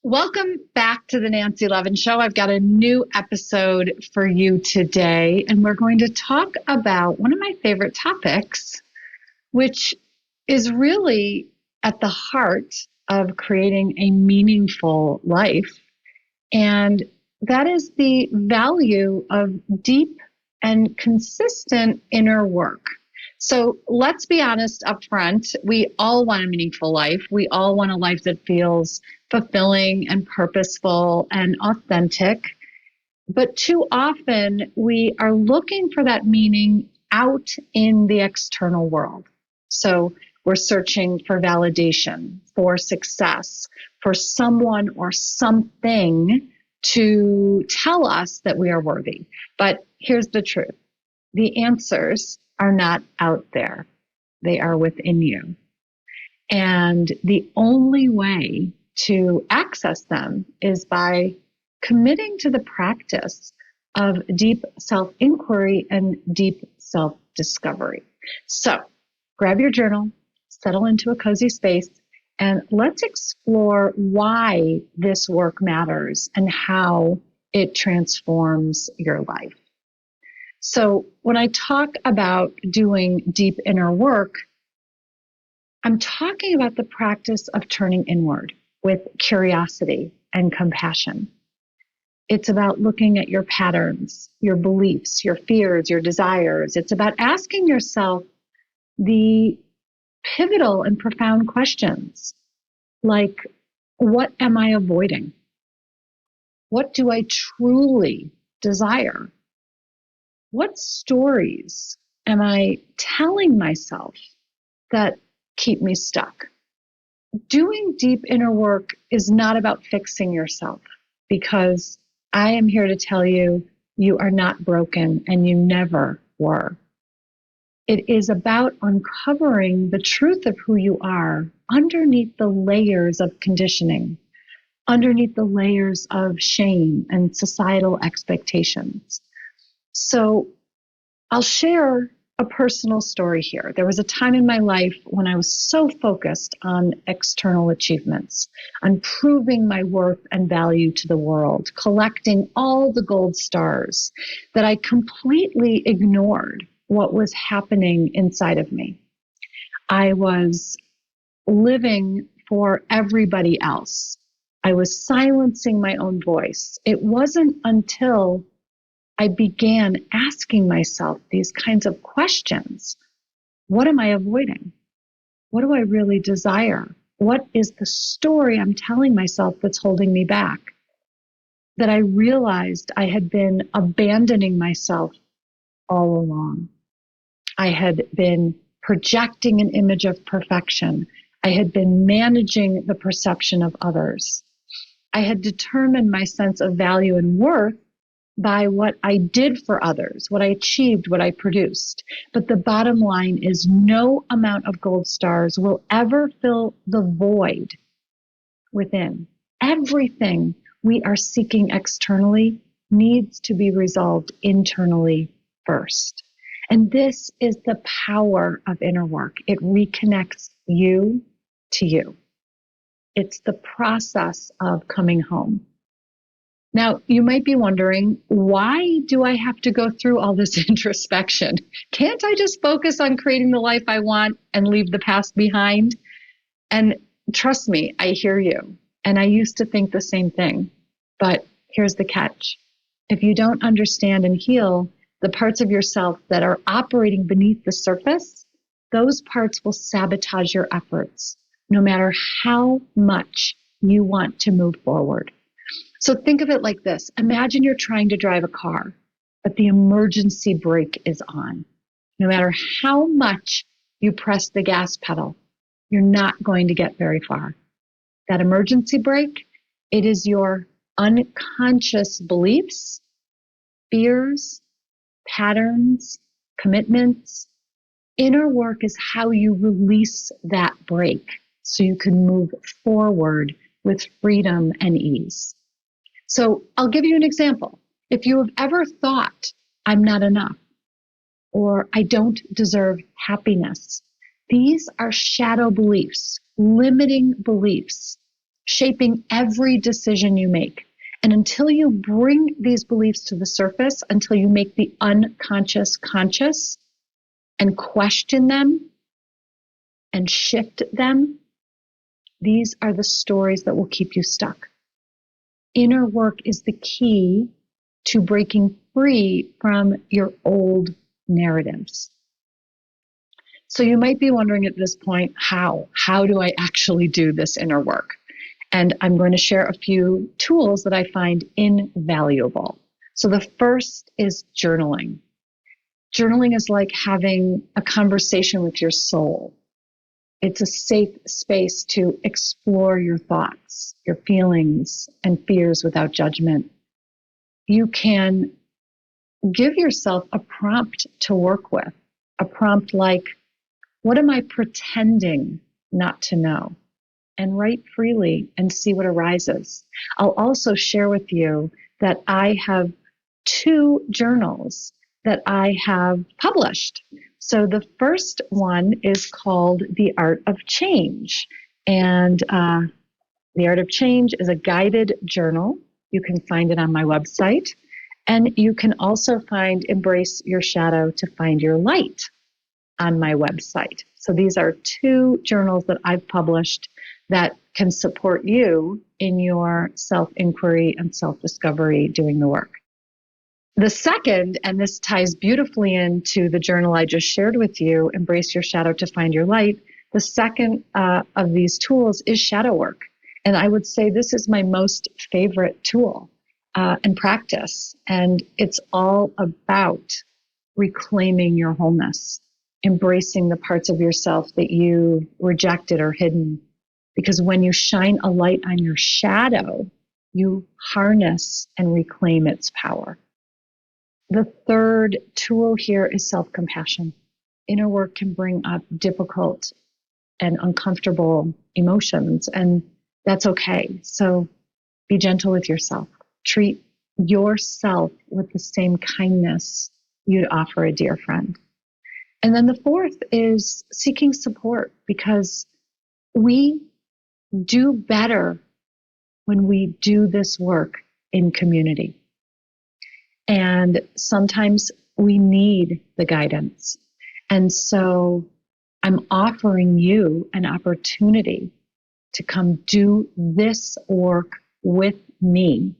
Welcome back to the Nancy Levin Show. I've got a new episode for you today, and we're going to talk about one of my favorite topics, which is really at the heart of creating a meaningful life. And that is the value of deep and consistent inner work. So let's be honest up front. We all want a meaningful life. We all want a life that feels fulfilling and purposeful and authentic. But too often we are looking for that meaning out in the external world. So we're searching for validation, for success, for someone or something to tell us that we are worthy. But here's the truth. The answers are not out there. They are within you. And the only way to access them is by committing to the practice of deep self-inquiry and deep self-discovery. So grab your journal, settle into a cozy space, and let's explore why this work matters and how it transforms your life. So when I talk about doing deep inner work, I'm talking about the practice of turning inward with curiosity and compassion. It's about looking at your patterns, your beliefs, your fears, your desires. It's about asking yourself the pivotal and profound questions like, what am I avoiding? What do I truly desire? What stories am I telling myself that keep me stuck? Doing deep inner work is not about fixing yourself, because I am here to tell you, you are not broken and you never were. It is about uncovering the truth of who you are underneath the layers of conditioning, underneath the layers of shame and societal expectations. So I'll share a personal story here. There was a time in my life when I was so focused on external achievements, on proving my worth and value to the world, collecting all the gold stars, that I completely ignored what was happening inside of me. I was living for everybody else. I was silencing my own voice. It wasn't until I began asking myself these kinds of questions. What am I avoiding? What do I really desire? What is the story I'm telling myself that's holding me back? That I realized I had been abandoning myself all along. I had been projecting an image of perfection. I had been managing the perception of others. I had determined my sense of value and worth by what I did for others, what I achieved, what I produced. But the bottom line is no amount of gold stars will ever fill the void within. Everything we are seeking externally needs to be resolved internally first. And this is the power of inner work. It reconnects you to you. It's the process of coming home. Now, you might be wondering, why do I have to go through all this introspection? Can't I just focus on creating the life I want and leave the past behind? And trust me, I hear you. And I used to think the same thing. But here's the catch. If you don't understand and heal the parts of yourself that are operating beneath the surface, those parts will sabotage your efforts, no matter how much you want to move forward. So think of it like this. Imagine you're trying to drive a car, but the emergency brake is on. No matter how much you press the gas pedal, you're not going to get very far. That emergency brake, it is your unconscious beliefs, fears, patterns, commitments. Inner work is how you release that brake so you can move forward with freedom and ease. So I'll give you an example. If you have ever thought, I'm not enough, or I don't deserve happiness, these are shadow beliefs, limiting beliefs, shaping every decision you make. And until you bring these beliefs to the surface, until you make the unconscious conscious and question them and shift them, these are the stories that will keep you stuck. Inner work is the key to breaking free from your old narratives. So you might be wondering at this point, how? How do I actually do this inner work? And I'm going to share a few tools that I find invaluable. So the first is journaling. Journaling is like having a conversation with your soul. It's a safe space to explore your thoughts, your feelings, and fears without judgment. You can give yourself a prompt to work with, a prompt like, what am I pretending not to know? And write freely and see what arises. I'll also share with you that I have 2 journals that I have published. So the first one is called The Art of Change. And The Art of Change is a guided journal. You can find it on my website. And you can also find Embrace Your Shadow to Find Your Light on my website. So these are 2 journals that I've published that can support you in your self-inquiry and self-discovery doing the work. The second, and this ties beautifully into the journal I just shared with you, Embrace Your Shadow to Find Your Light, the second of these tools is shadow work. And I would say this is my most favorite tool and practice. And it's all about reclaiming your wholeness, embracing the parts of yourself that you rejected or hidden. Because when you shine a light on your shadow, you harness and reclaim its power. The third tool here is self-compassion. Inner work can bring up difficult and uncomfortable emotions, and that's okay. So be gentle with yourself. Treat yourself with the same kindness you'd offer a dear friend. And then the fourth is seeking support, because we do better when we do this work in community. And sometimes we need the guidance. And so I'm offering you an opportunity to come do this work with me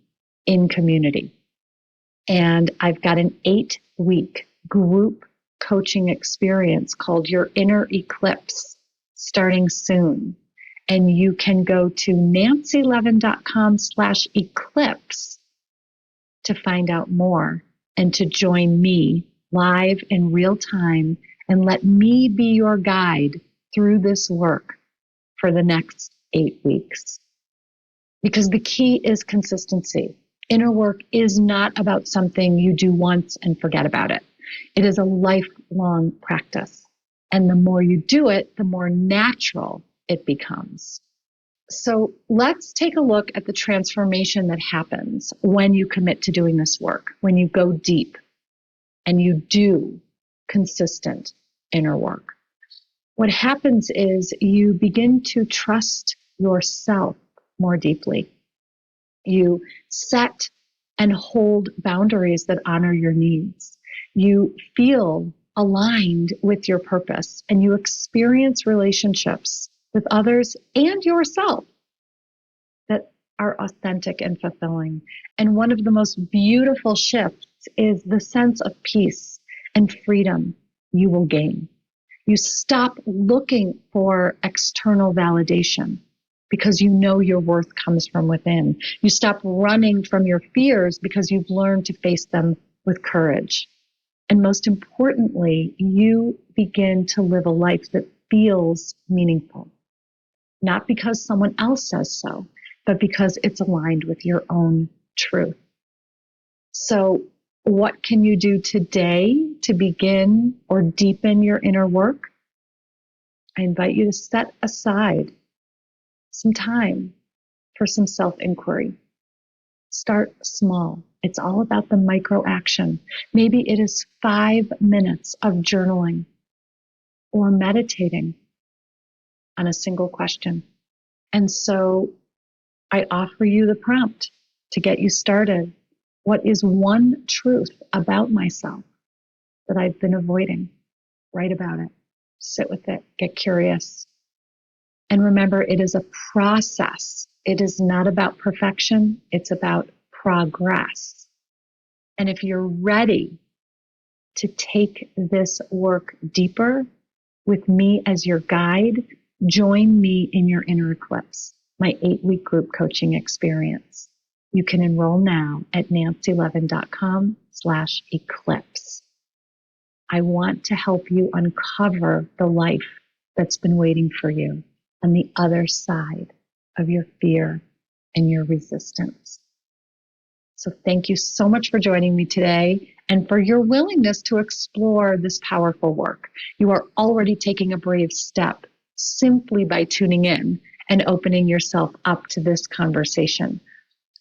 in community. And I've got an 8-week group coaching experience called Your Inner Eclipse starting soon. And you can go to nancylevin.com/eclipse to find out more and to join me live in real time and let me be your guide through this work for the next 8 weeks. Because the key is consistency. Inner work is not about something you do once and forget about it. It is a lifelong practice. And the more you do it, the more natural it becomes. So let's take a look at the transformation that happens when you commit to doing this work, when you go deep and you do consistent inner work. What happens is you begin to trust yourself more deeply. You set and hold boundaries that honor your needs. You feel aligned with your purpose, and you experience relationships with others and yourself that are authentic and fulfilling. And one of the most beautiful shifts is the sense of peace and freedom you will gain. You stop looking for external validation because you know your worth comes from within. You stop running from your fears because you've learned to face them with courage. And most importantly, you begin to live a life that feels meaningful. Not because someone else says so, but because it's aligned with your own truth. So what can you do today to begin or deepen your inner work? I invite you to set aside some time for some self-inquiry. Start small. It's all about the micro action. Maybe it is 5 minutes of journaling or meditating on a single question. And so I offer you the prompt to get you started. What is one truth about myself that I've been avoiding? Write about it. Sit with it. Get curious. And remember, it is a process. It is not about perfection. It's about progress. And if you're ready to take this work deeper with me as your guide, join me in your inner eclipse, my 8-week group coaching experience. You can enroll now at nancylevin.com/eclipse. I want to help you uncover the life that's been waiting for you on the other side of your fear and your resistance. So thank you so much for joining me today and for your willingness to explore this powerful work. You are already taking a brave step simply by tuning in and opening yourself up to this conversation.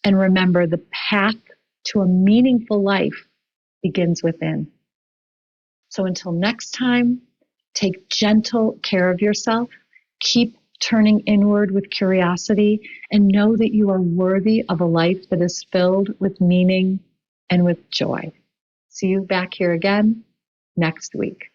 And remember, the path to a meaningful life begins within. So until next time, take gentle care of yourself. Keep turning inward with curiosity, and know that you are worthy of a life that is filled with meaning and with joy. See you back here again next week.